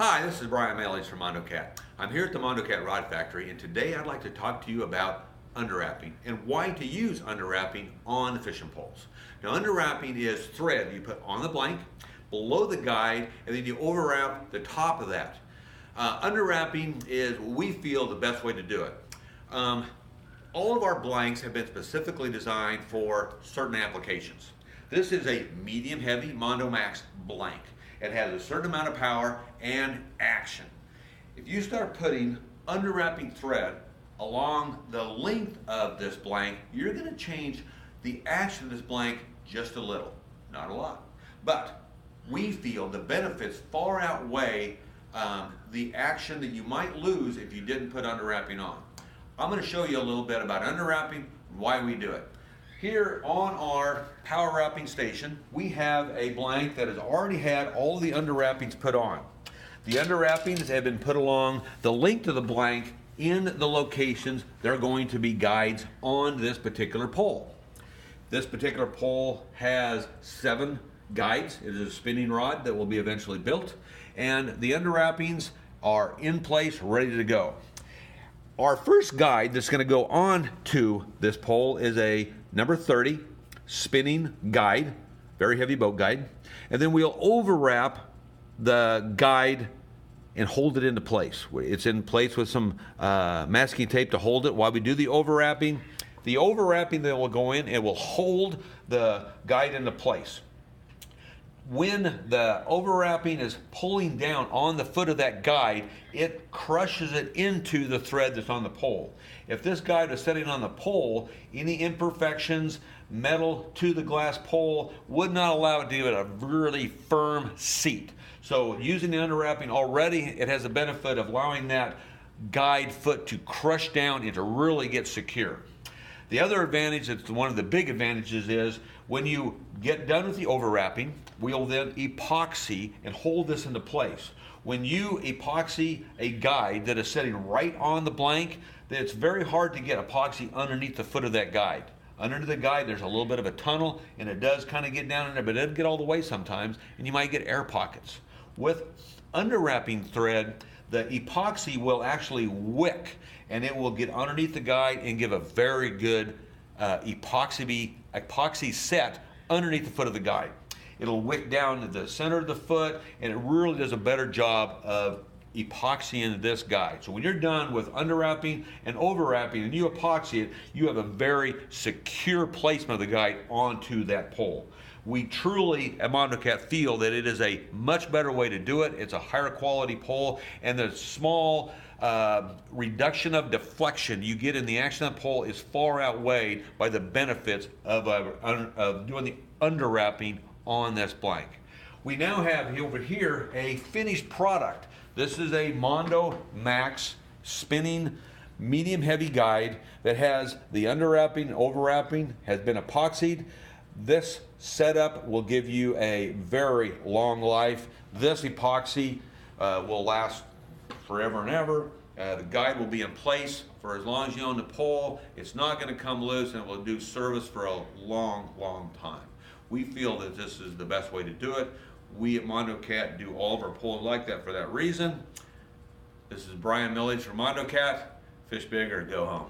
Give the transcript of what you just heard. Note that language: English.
Hi, this is Brian Maley's from MondoCat. I'm here at the MondoCat Rod Factory, and today I'd like to talk to you about underwrapping and why to use underwrapping on the fishing poles. Now, underwrapping is thread you put on the blank, below the guide, and then you overwrap the top of that. Underwrapping is, we feel, the best way to do it. All of our blanks have been specifically designed for certain applications. This is a medium-heavy Mondo Max blank. It has a certain amount of power and action. If you start putting underwrapping thread along the length of this blank, you're going to change the action of this blank just a little, not a lot. But we feel the benefits far outweigh the action that you might lose if you didn't put underwrapping on. I'm going to show you a little bit about underwrapping and why we do it. Here on our power wrapping station, we have a blank that has already had all of the underwrappings put on. The underwrappings have been put along the length of the blank in the locations they're going to be guides on this particular pole. This particular pole has 7 guides. It is a spinning rod that will be eventually built, and the underwrappings are in place, ready to go. Our first guide that's going to go on to this pole is a number 30 spinning guide, very heavy boat guide, and then we'll overwrap the guide and hold it into place. It's in place with some masking tape to hold it while we do the overwrapping. The overwrapping then will go in and will hold the guide into place. When the overwrapping is pulling down on the foot of that guide, it crushes it into the thread that's on the pole. If this guide is sitting on the pole, any imperfections, metal to the glass pole, would not allow it to give it a really firm seat. So using the underwrapping already, it has the benefit of allowing that guide foot to crush down and to really get secure. The other advantage, that's one of the big advantages, is when you get done with the overwrapping, we'll then epoxy and hold this into place. When you epoxy a guide that is sitting right on the blank, then it's very hard to get epoxy underneath the foot of that guide. Underneath the guide, there's a little bit of a tunnel, and it does kind of get down in there, but it doesn't get all the way sometimes, and you might get air pockets. With underwrapping thread, the epoxy will actually wick, and it will get underneath the guide and give a very good epoxy set underneath the foot of the guide. It'll wick down to the center of the foot, and it really does a better job of epoxying this guide. So when you're done with underwrapping and overwrapping and you epoxy it, you have a very secure placement of the guide onto that pole. We truly at MondoCat feel that it is a much better way to do it. It's a higher quality pole, and the small reduction of deflection you get in the action of the pole is far outweighed by the benefits of doing the underwrapping on this blank. We now have over here a finished product. This is a Mondo Max spinning medium heavy guide that has the underwrapping, overwrapping, has been epoxied. This setup will give you a very long life. This epoxy will last forever and ever. The guide will be in place for as long as you own the pole. It's not going to come loose, and it will do service for a long, long time. We feel that this is the best way to do it. We at MondoCat do all of our poles like that for that reason. This is Brian Millage from MondoCat. Fish big or go home.